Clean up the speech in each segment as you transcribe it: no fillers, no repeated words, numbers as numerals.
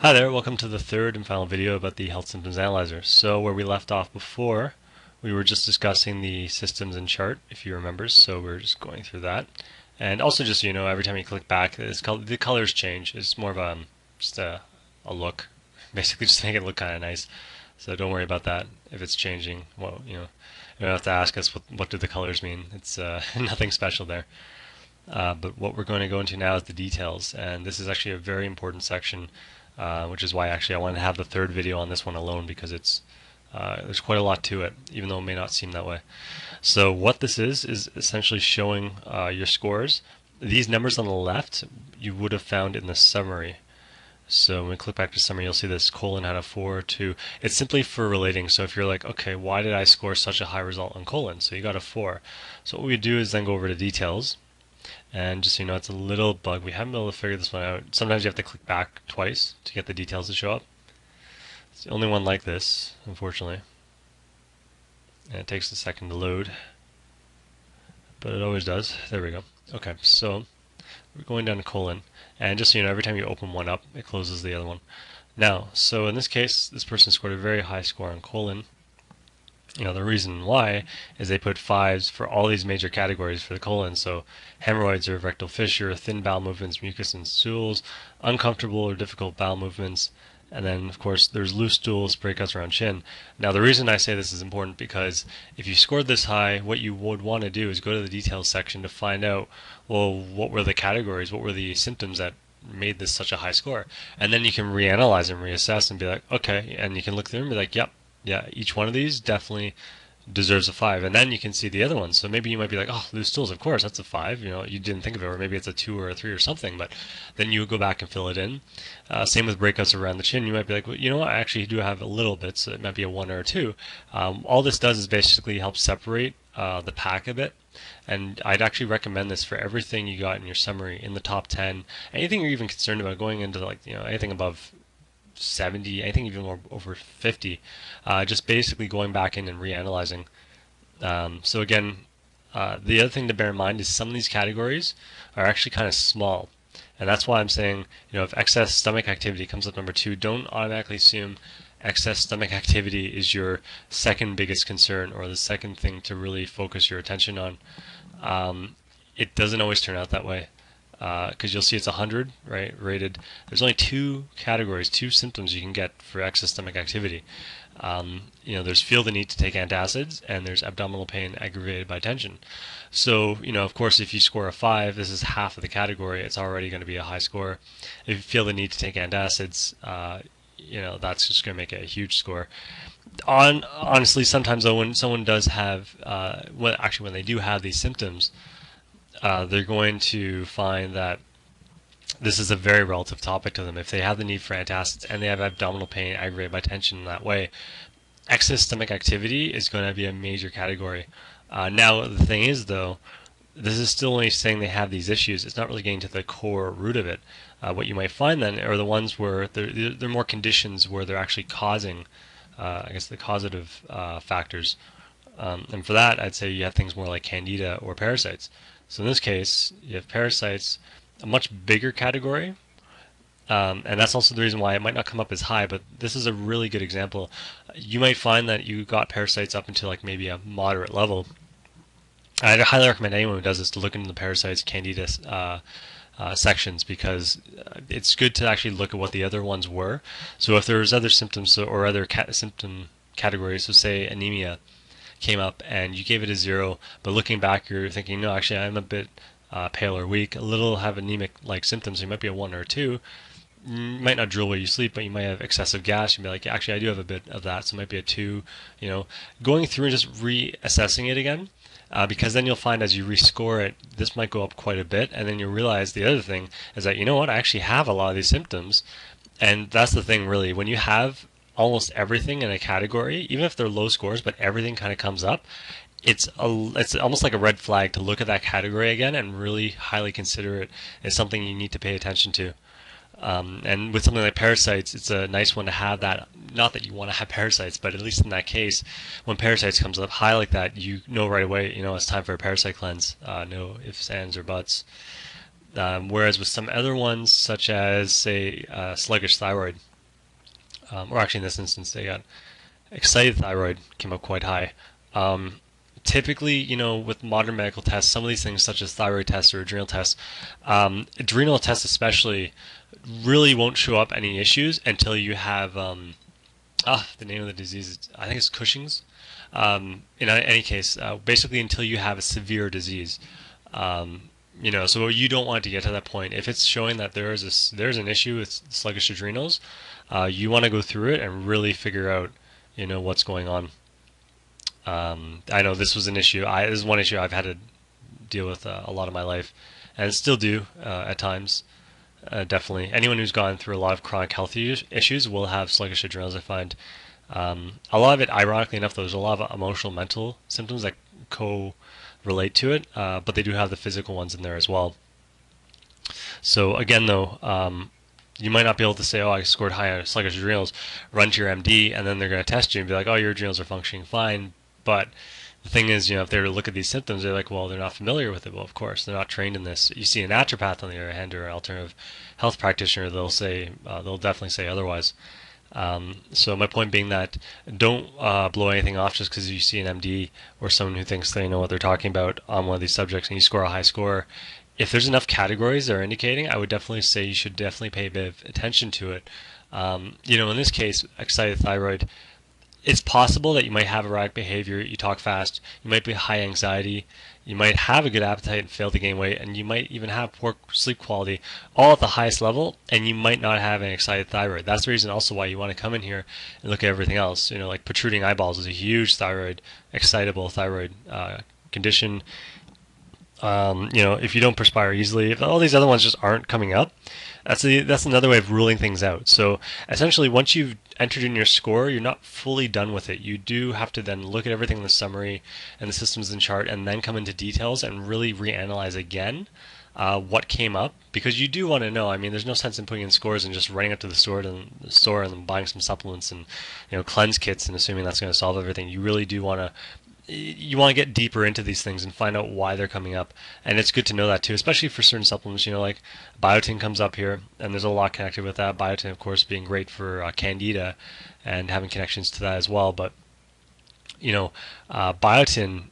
Hi there, welcome to the third and final video about the Health Symptoms Analyzer. So where we left off before, we were just discussing the systems and chart, if you remember, so we're just going through that. And also just, so you know, every time you click back, the colors change. It's more of just a look, basically just to make it look kind of nice. So don't worry about that if it's changing. Well, you don't have to ask us what do the colors mean. It's nothing special there. But what we're going to go into now is the details, and this is actually a very important section, which is why actually I wanted to have the third video on this one alone, because there's quite a lot to it, even though it may not seem that way. So what this is essentially showing your scores. These numbers on the left you would have found in the summary. So when we click back to summary, you'll see this colon had a 4, 2. It's simply for relating. So if you're like, okay, why did I score such a high result on colon? So you got a 4. So what we do is then go over to details. And just so you know, it's a little bug. We haven't been able to figure this one out. Sometimes you have to click back twice to get the details to show up. It's the only one like this, unfortunately. And it takes a second to load. But it always does. There we go. Okay, so we're going down to colon. And just so you know, every time you open one up, it closes the other one. Now, so in this case, this person scored a very high score on colon. The reason why is they put 5s for all these major categories for the colon. So hemorrhoids or rectal fissure, thin bowel movements, mucus and stools, uncomfortable or difficult bowel movements, and then of course there's loose stools, breakouts around chin. Now the reason I say this is important because if you scored this high, what you would want to do is go to the details section to find out, well, what were the categories, what were the symptoms that made this such a high score, and then you can reanalyze and reassess and be like, okay, and you can look through and be like, yep, yeah, each one of these definitely deserves a 5. And then you can see the other ones. So maybe you might be like, oh, loose stools, of course, that's a 5. You didn't think of it, or maybe it's a 2 or a 3 or something. But then you would go back and fill it in. Same with breakouts around the chin. You might be like, well, you know what, I actually do have a little bit, so it might be a 1 or a 2. All this does is basically help separate the pack a bit. And I'd actually recommend this for everything you got in your summary in the top 10. Anything you're even concerned about going into, like, anything above 70, I think even more over 50, just basically going back in and reanalyzing. So again, the other thing to bear in mind is some of these categories are actually kind of small. And that's why I'm saying, if excess stomach activity comes up number 2, don't automatically assume excess stomach activity is your second biggest concern or the second thing to really focus your attention on. It doesn't always turn out that way. Because you'll see it's 100, right, rated. There's only 2 categories, 2 symptoms you can get for excess stomach activity. There's feel the need to take antacids, and there's abdominal pain aggravated by tension. So, of course, if you score a 5, this is half of the category. It's already going to be a high score. If you feel the need to take antacids, that's just going to make it a huge score. Honestly, sometimes though, when someone does have, when they do have these symptoms, they're going to find that this is a very relative topic to them. If they have the need for antacids and they have abdominal pain aggravated by tension in that way, excess stomach activity is going to be a major category. Now, the thing is, though, this is still only saying they have these issues. It's not really getting to the core root of it. What you might find then are the ones where there are more conditions where they're actually causing, the causative factors. And for that, I'd say you have things more like candida or parasites. So in this case, you have parasites, a much bigger category, and that's also the reason why it might not come up as high, but this is a really good example. You might find that you got parasites up into like maybe a moderate level. I'd highly recommend anyone who does this to look into the parasites, candida sections, because it's good to actually look at what the other ones were. So if there's other symptoms or other symptom categories, so say anemia came up and you gave it a 0, but looking back you're thinking, no, actually I'm a bit pale or weak, a little have anemic like symptoms, so you might be a 1 or a 2. You might not drool while you sleep, but you might have excessive gas. You'd be like, actually I do have a bit of that, so it might be a 2. Going through and just reassessing it again, because then you'll find as you rescore it, this might go up quite a bit, and then you realize the other thing is that, I actually have a lot of these symptoms. And that's the thing, really, when you have almost everything in a category, even if they're low scores, but everything kind of comes up, it's almost like a red flag to look at that category again and really highly consider it as something you need to pay attention to. And with something like parasites, it's a nice one to have that. Not that you want to have parasites, but at least in that case, when parasites comes up high like that, you know right away, it's time for a parasite cleanse. No ifs, ands, or buts. Whereas with some other ones, such as, say, sluggish thyroid, or actually in this instance, they got excited thyroid came up quite high. Um, Typically, with modern medical tests, some of these things, such as thyroid tests or adrenal tests especially, really won't show up any issues until you have the name of the disease. I think it's Cushing's. In any case, basically until you have a severe disease. So you don't want to get to that point. If it's showing that there's an issue with sluggish adrenals, you want to go through it and really figure out, what's going on. I know this was an issue. This is one issue I've had to deal with a lot of my life, and still do at times. Definitely, anyone who's gone through a lot of chronic health issues will have sluggish adrenals. I find a lot of it, ironically enough, there's a lot of emotional, mental symptoms that co-relate to it, but they do have the physical ones in there as well. So again, though, you might not be able to say, "Oh, I scored high on sluggish adrenals." Run to your MD, and then they're going to test you and be like, "Oh, your adrenals are functioning fine." But the thing is, if they were to look at these symptoms, they're like, "Well, they're not familiar with it." Well, of course, they're not trained in this. You see a naturopath, on the other hand, or an alternative health practitioner, they'll definitely say otherwise. So my point being that don't blow anything off just because you see an MD or someone who thinks they know what they're talking about on one of these subjects and you score a high score. If there's enough categories that are indicating, I would definitely say you should definitely pay a bit of attention to it. In this case, excited thyroid, it's possible that you might have erratic behavior, you talk fast, you might be high anxiety, you might have a good appetite and fail to gain weight, and you might even have poor sleep quality, all at the highest level, and you might not have an excited thyroid. That's the reason also why you want to come in here and look at everything else. Like protruding eyeballs is a huge excitable thyroid condition. If you don't perspire easily, if all these other ones just aren't coming up, that's another way of ruling things out. So essentially, once you've entered in your score, you're not fully done with it. You do have to then look at everything in the summary and the systems and chart, and then come into details and really reanalyze again what came up, because you do want to know. I mean, there's no sense in putting in scores and just running up to the store and buying some supplements and cleanse kits and assuming that's going to solve everything. You really do want to get deeper into these things and find out why they're coming up. And it's good to know that too, especially for certain supplements, like biotin comes up here, and there's a lot connected with that. Biotin, of course, being great for candida and having connections to that as well. But, biotin,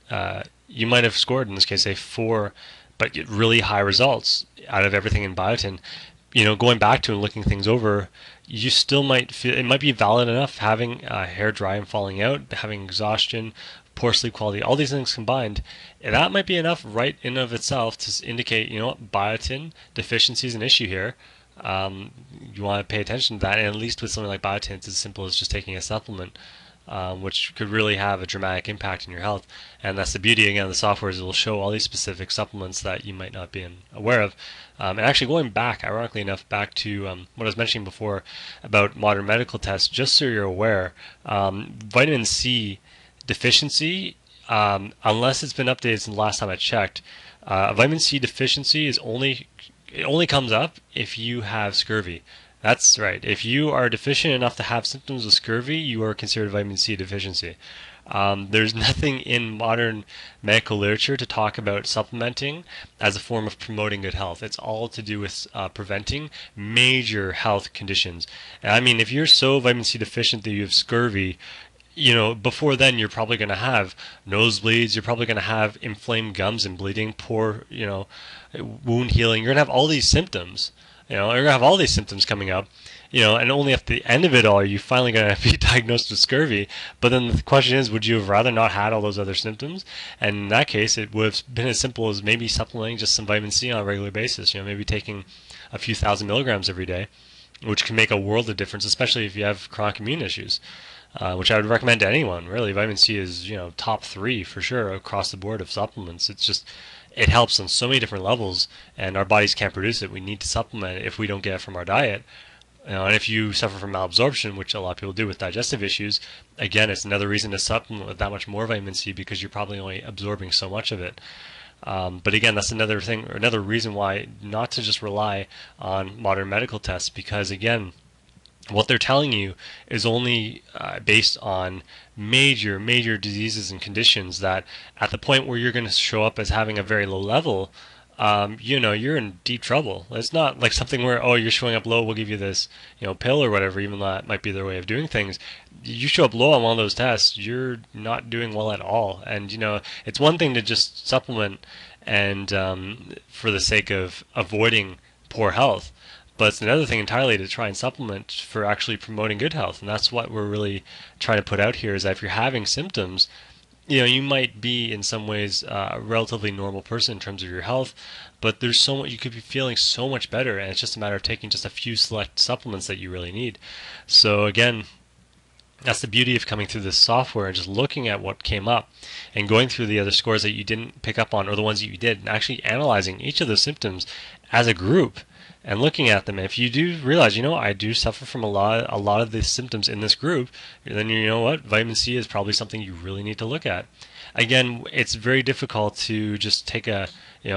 you might have scored, in this case, a 4, but get really high results out of everything in biotin. Going back to and looking things over, you still might feel it might be valid enough having hair dry and falling out, having exhaustion, poor sleep quality, all these things combined. That might be enough right in of itself to indicate, biotin deficiency is an issue here. You want to pay attention to that, and at least with something like biotin, it's as simple as just taking a supplement, which could really have a dramatic impact in your health. And that's the beauty, again, of the software, is it will show all these specific supplements that you might not be aware of. And actually going back, ironically enough, back to what I was mentioning before about modern medical tests, just so you're aware, vitamin C deficiency, unless it's been updated since the last time I checked, vitamin C deficiency it only comes up if you have scurvy. That's right. If you are deficient enough to have symptoms of scurvy, you are considered vitamin C deficiency. There's nothing in modern medical literature to talk about supplementing as a form of promoting good health. It's all to do with preventing major health conditions. And I mean, if you're so vitamin C deficient that you have scurvy, before then you're probably going to have nosebleeds, you're probably going to have inflamed gums and bleeding, poor, wound healing. You're going to have all these symptoms. You're going to have all these symptoms coming up, and only at the end of it all are you finally going to be diagnosed with scurvy. But then the question is, would you have rather not had all those other symptoms? And in that case, it would have been as simple as maybe supplementing just some vitamin C on a regular basis, maybe taking a few thousand milligrams every day, which can make a world of difference, especially if you have chronic immune issues. Which I would recommend to anyone, really. Vitamin C is, top 3 for sure across the board of supplements. It helps on so many different levels, and our bodies can't produce it. We need to supplement it if we don't get it from our diet. And if you suffer from malabsorption, which a lot of people do with digestive issues, again, it's another reason to supplement with that much more vitamin C, because you're probably only absorbing so much of it. But again, that's another thing, or another reason why not to just rely on modern medical tests, because again, what they're telling you is only based on major diseases and conditions that at the point where you're going to show up as having a very low level you're in deep trouble. It's not like something where, oh, you're showing up low, we'll give you this, pill or whatever, even though that might be their way of doing things. You show up low on one of those tests, you're not doing well at all. And, it's one thing to just supplement and for the sake of avoiding poor health. But it's another thing entirely to try and supplement for actually promoting good health. And that's what we're really trying to put out here is that if you're having symptoms, you might be in some ways a relatively normal person in terms of your health, but there's so much, you could be feeling so much better, and it's just a matter of taking just a few select supplements that you really need. So again, that's the beauty of coming through this software and just looking at what came up and going through the other scores that you didn't pick up on or the ones that you did and actually analyzing each of those symptoms as a group and looking at them. If you do realize, I do suffer from a lot of the symptoms in this group, then you know what, vitamin C is probably something you really need to look at. Again, it's very difficult to just take a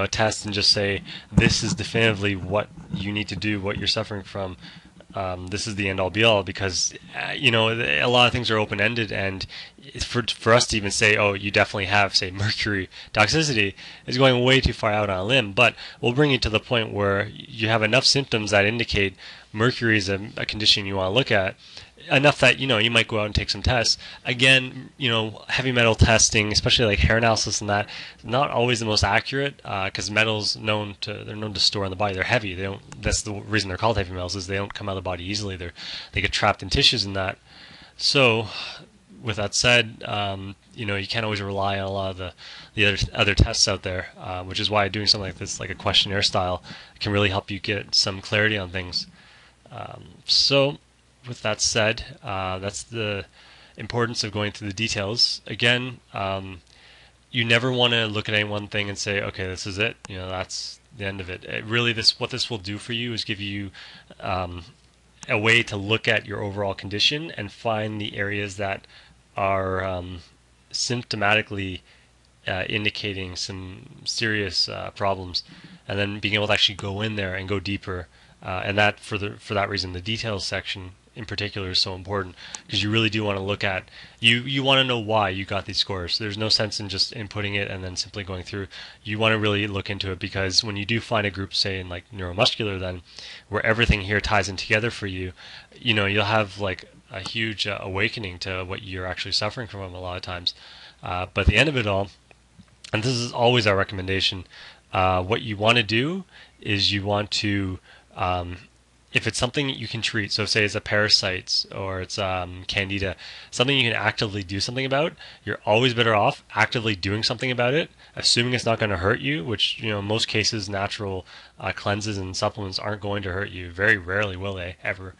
test and just say this is definitively what you need to do, what you're suffering from. This is the end all be all because a lot of things are open ended, and for us to even say, oh, you definitely have, say, mercury toxicity is going way too far out on a limb. But we'll bring you to the point where you have enough symptoms that indicate mercury is a condition you want to look at, enough that you might go out and take some tests. Again, heavy metal testing, especially like hair analysis and that, not always the most accurate because metals they're known to store in the body. They're heavy. They don't. That's the reason they're called heavy metals is they don't come out of the body easily. They get trapped in tissues and that. So, with that said, you can't always rely on a lot of the other tests out there, which is why doing something like this, like a questionnaire style, can really help you get some clarity on things. So with that said, that's the importance of going through the details. Again, you never want to look at any one thing and say, okay, this is it. That's the end of it. Really, what this will do for you is give you a way to look at your overall condition and find the areas that are symptomatically indicating some serious problems, and then being able to actually go in there and go deeper. And that for that reason, the details section in particular is so important because you really do want to look at you want to know why you got these scores. There's no sense in just inputting it and then simply going through. You want to really look into it because when you do find a group, say in like neuromuscular, then where everything here ties in together for you, you'll have like a huge awakening to what you're actually suffering from a lot of times. But at the end of it all, and this is always our recommendation, what you want to do is you want to if it's something you can treat, so say it's a parasite or it's candida, something you can actively do something about, you're always better off actively doing something about it, assuming it's not going to hurt you, which, in most cases, natural cleanses and supplements aren't going to hurt you. Very rarely will they, ever.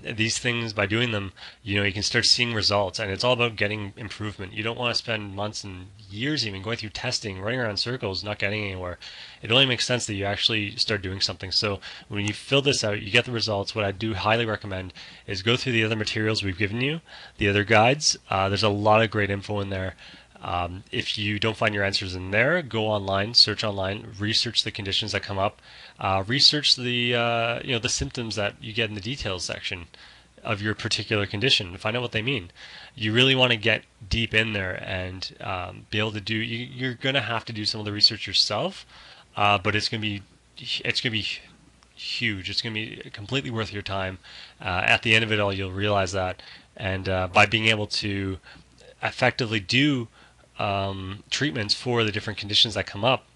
These things, by doing them, you can start seeing results, and it's all about getting improvement. You don't want to spend months and years even going through testing, running around circles, not getting anywhere. It only makes sense that you actually start doing something. So when you fill this out, you get the results. What I do highly recommend is go through the other materials we've given you, the other guides. There's a lot of great info in there. If you don't find your answers in there, go online, search online, research the conditions that come up, research the the symptoms that you get in the details section of your particular condition, find out what they mean. You really want to get deep in there and be able to do. You're going to have to do some of the research yourself, but it's going to be huge. It's going to be completely worth your time. At the end of it all, you'll realize that, and by being able to effectively do treatments for the different conditions that come up,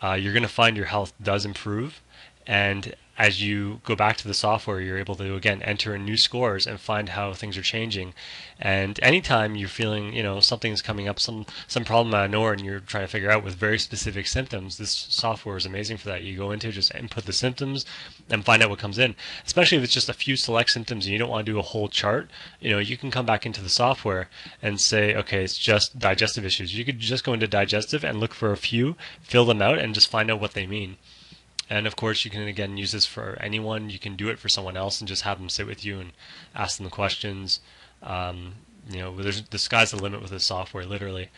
you're going to find your health does improve. And as you go back to the software, you're able to again enter in new scores and find how things are changing. And anytime you're feeling, something's coming up, some problem out of nowhere, and you're trying to figure out with very specific symptoms, this software is amazing for that. You go into just input the symptoms and find out what comes in. Especially if it's just a few select symptoms and you don't want to do a whole chart, you can come back into the software and say, okay, it's just digestive issues. You could just go into digestive and look for a few, fill them out, and just find out what they mean. And of course, you can again use this for anyone. You can do it for someone else and just have them sit with you and ask them the questions. The sky's the limit with this software, literally.